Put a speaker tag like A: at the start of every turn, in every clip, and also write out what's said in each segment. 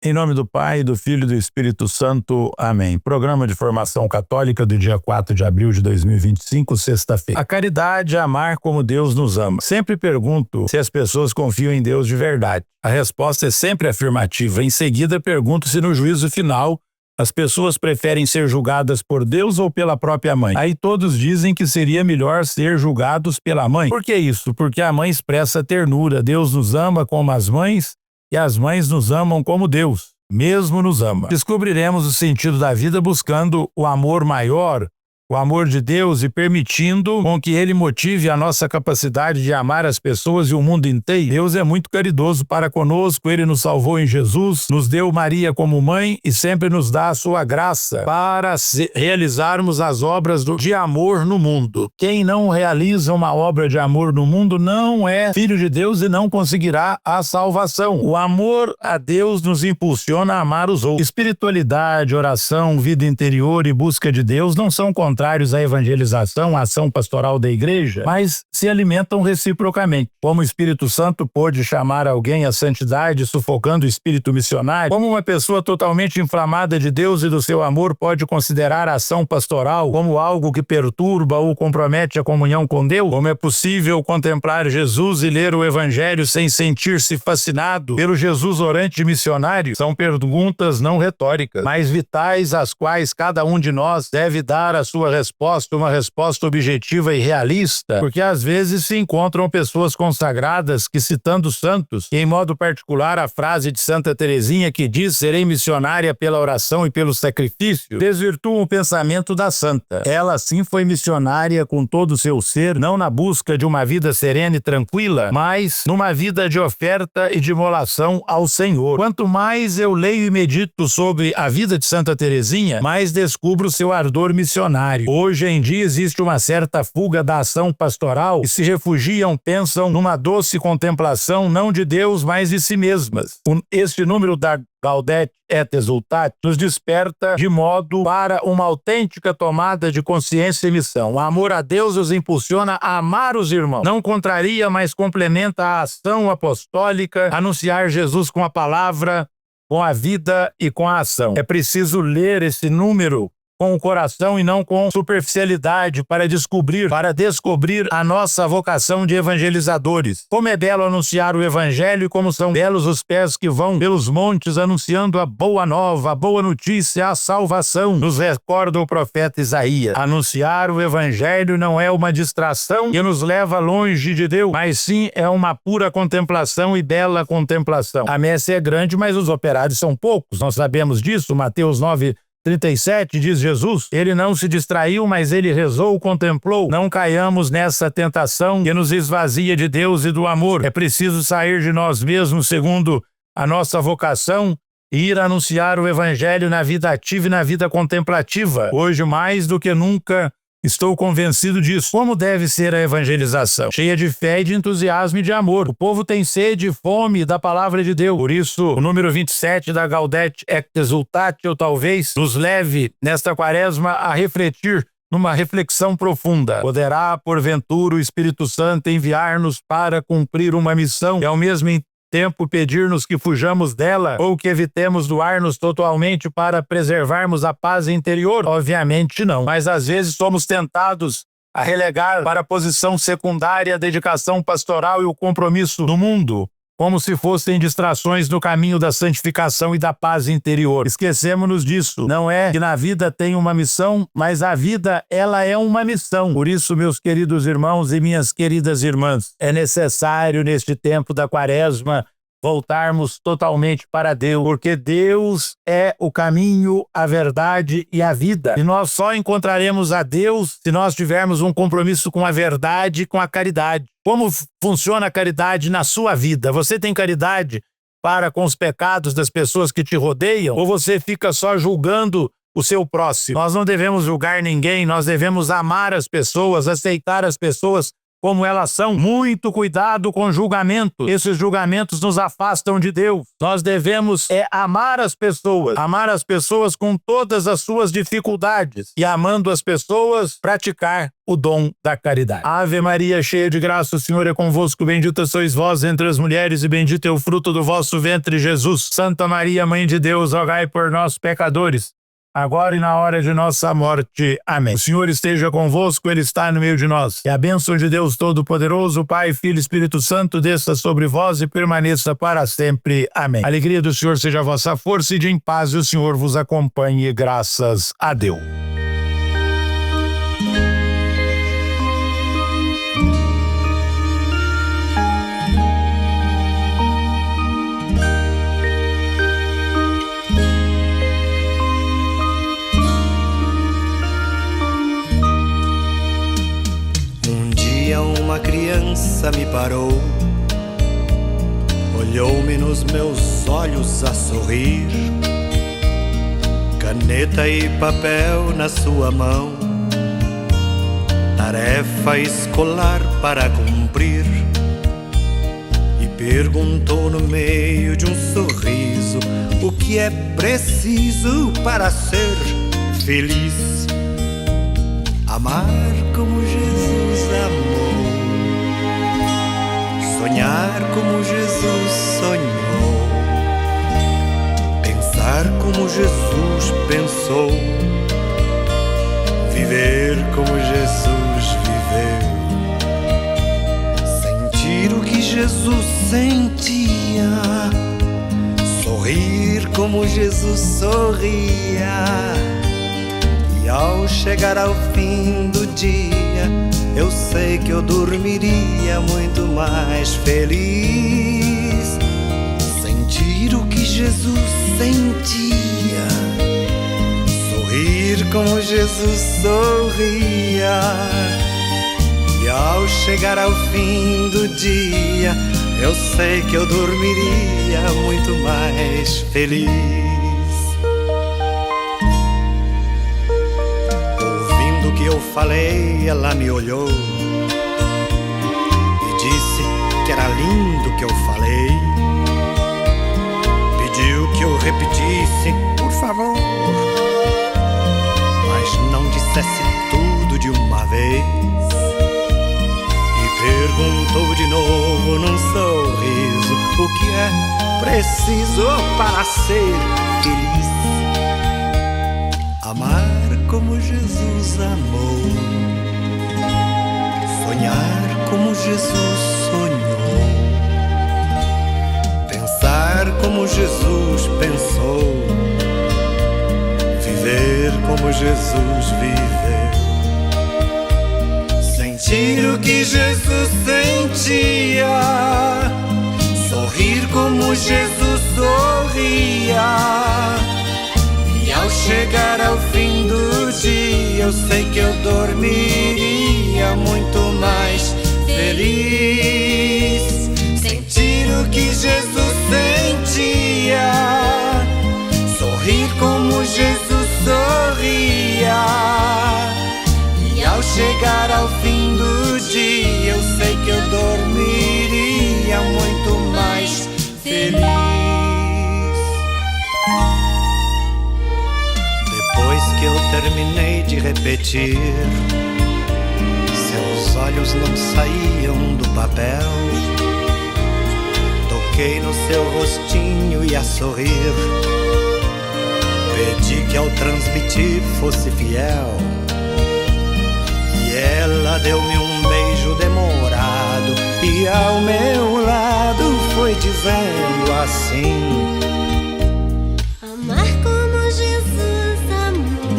A: Em nome do Pai, do Filho e do Espírito Santo. Amém. Programa de Formação Católica do dia 4 de abril de 2025, sexta-feira. A caridade é amar como Deus nos ama. Sempre pergunto se as pessoas confiam em Deus de verdade. A resposta é sempre afirmativa. Em seguida, pergunto se no juízo final as pessoas preferem ser julgadas por Deus ou pela própria mãe. Aí todos dizem que seria melhor ser julgados pela mãe. Por que isso? Porque a mãe expressa ternura. Deus nos ama como as mães e as mães nos amam como Deus mesmo nos ama. Descobriremos o sentido da vida buscando o amor maior, o amor de Deus, e permitindo com que Ele motive a nossa capacidade de amar as pessoas e o mundo inteiro. Deus é muito caridoso para conosco. Ele nos salvou em Jesus, nos deu Maria como mãe e sempre nos dá a sua graça para realizarmos as obras de amor no mundo. Quem não realiza uma obra de amor no mundo não é filho de Deus e não conseguirá a salvação. O amor a Deus nos impulsiona a amar os outros. Espiritualidade, oração, vida interior e busca de Deus não são contrários à evangelização, à ação pastoral da igreja, mas se alimentam reciprocamente. Como o Espírito Santo pôde chamar alguém à santidade sufocando o espírito missionário, como uma pessoa totalmente inflamada de Deus e do seu amor pode considerar a ação pastoral como algo que perturba ou compromete a comunhão com Deus? Como é possível contemplar Jesus e ler o Evangelho sem sentir-se fascinado pelo Jesus orante missionário? São perguntas não retóricas, mas vitais, às quais cada um de nós deve dar a sua resposta, uma resposta objetiva e realista, porque às vezes se encontram pessoas consagradas que, citando santos, e em modo particular a frase de Santa Teresinha que diz: serei missionária pela oração e pelo sacrifício, desvirtuam o pensamento da santa. Ela sim foi missionária com todo o seu ser, não na busca de uma vida serena e tranquila, mas numa vida de oferta e de imolação ao Senhor. Quanto mais eu leio e medito sobre a vida de Santa Teresinha, mais descubro seu ardor missionário. Hoje em dia existe uma certa fuga da ação pastoral e se refugiam, pensam numa doce contemplação não de Deus, mas de si mesmas. Este número da Gaudete et Exsultate nos desperta de modo para uma autêntica tomada de consciência e missão. O amor a Deus os impulsiona a amar os irmãos. Não contraria, mas complementa a ação apostólica, anunciar Jesus com a palavra, com a vida e com a ação. É preciso ler esse número com o coração e não com superficialidade para descobrir a nossa vocação de evangelizadores. Como é belo anunciar o Evangelho e como são belos os pés que vão pelos montes anunciando a boa nova, a boa notícia, a salvação. Nos recorda o profeta Isaías. Anunciar o Evangelho não é uma distração que nos leva longe de Deus, mas sim é uma pura contemplação e bela contemplação. A messe é grande, mas os operários são poucos. Nós sabemos disso. Mateus 9:37 diz Jesus: ele não se distraiu, mas ele rezou, contemplou. Não caiamos nessa tentação que nos esvazia de Deus e do amor. É preciso sair de nós mesmos segundo a nossa vocação e ir anunciar o Evangelho na vida ativa e na vida contemplativa. Hoje, mais do que nunca, estou convencido disso. Como deve ser a evangelização? Cheia de fé e de entusiasmo e de amor. O povo tem sede e fome da palavra de Deus. Por isso, o número 27 da Gaudete et Exsultate, ou talvez, nos leve nesta quaresma a refletir numa reflexão profunda. Poderá, porventura, o Espírito Santo enviar-nos para cumprir uma missão e ao mesmo tempo pedir-nos que fujamos dela ou que evitemos doar-nos totalmente para preservarmos a paz interior? Obviamente não. Mas às vezes somos tentados a relegar para a posição secundária a dedicação pastoral e o compromisso no mundo, como se fossem distrações no caminho da santificação e da paz interior. Esquecemos-nos disso. Não é que na vida tem uma missão, mas a vida, ela é uma missão. Por isso, meus queridos irmãos e minhas queridas irmãs, é necessário neste tempo da quaresma voltarmos totalmente para Deus, porque Deus é o caminho, a verdade e a vida. E nós só encontraremos a Deus se nós tivermos um compromisso com a verdade e com a caridade. Como funciona a caridade na sua vida? Você tem caridade para com os pecados das pessoas que te rodeiam? Ou você fica só julgando o seu próximo? Nós não devemos julgar ninguém, nós devemos amar as pessoas, aceitar as pessoas como elas são. Muito cuidado com julgamentos. Esses julgamentos nos afastam de Deus. Nós devemos amar as pessoas com todas as suas dificuldades e, amando as pessoas, praticar o dom da caridade. Ave Maria, cheia de graça, o Senhor é convosco, bendita sois vós entre as mulheres e bendito é o fruto do vosso ventre, Jesus. Santa Maria, Mãe de Deus, rogai por nós, pecadores, agora e na hora de nossa morte. Amém. O Senhor esteja convosco, Ele está no meio de nós. E a bênção de Deus Todo-Poderoso, Pai, Filho e Espírito Santo, desça sobre vós e permaneça para sempre. Amém. A alegria do Senhor seja a vossa força e de em paz o Senhor vos acompanhe. Graças a Deus.
B: Uma criança me parou, olhou-me nos meus olhos a sorrir, caneta e papel na sua mão, tarefa escolar para cumprir, e perguntou no meio de um sorriso o que é preciso para ser feliz. Amar como Jesus amou, sonhar como Jesus sonhou, pensar como Jesus pensou, viver como Jesus viveu, sentir o que Jesus sentia, sorrir como Jesus sorria. E ao chegar ao fim do dia, eu sei que eu dormiria muito mais feliz. Sentir o que Jesus sentia, sorrir como Jesus sorria. E ao chegar ao fim do dia, eu sei que eu dormiria muito mais feliz. Que eu falei, ela me olhou e disse que era lindo o que eu falei. Pediu que eu repetisse, por favor, mas não dissesse tudo de uma vez. E perguntou de novo num sorriso o que é preciso para ser feliz. Amar como Jesus amou, sonhar como Jesus sonhou, pensar como Jesus pensou, viver como Jesus viveu, sentir o que Jesus sentia, sorrir como Jesus sorria. E ao chegar ao fim do dia, eu sei que eu dormiria muito mais feliz. Sentir o que Jesus sentia, sorrir como Jesus sorria. E ao chegar ao fim do dia, eu sei que eu dormiria muito mais feliz. Depois que eu terminei de repetir, seus olhos não saíam do papel. Toquei no seu rostinho e a sorrir, pedi que ao transmitir fosse fiel. E ela deu-me um beijo demorado e ao meu lado foi dizendo assim:
C: amar como Jesus amou,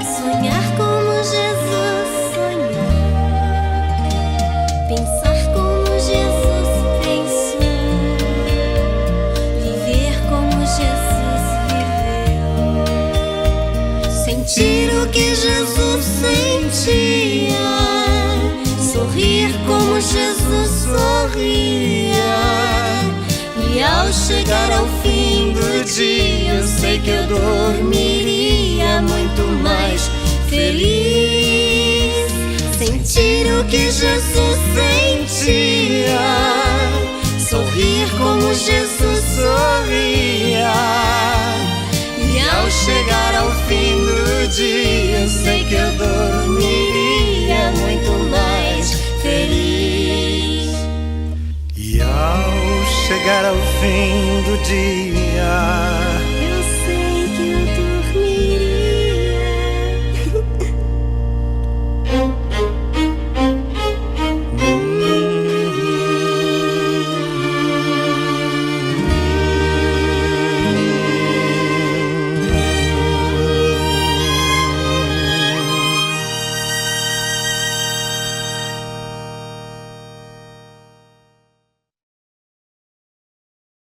C: sonhar como Jesus sonhou, pensar como Jesus pensou, viver como Jesus viveu, sentir o que Jesus sentia, sorrir como Jesus sorria. E ao chegar ao fim do dia, eu sei que eu dormiria muito mais feliz. Sentir o que Jesus sentia, sorrir como Jesus sorria. E ao chegar ao fim do dia, eu sei que eu dormiria muito mais feliz.
B: E ao chegar ao fim do dia,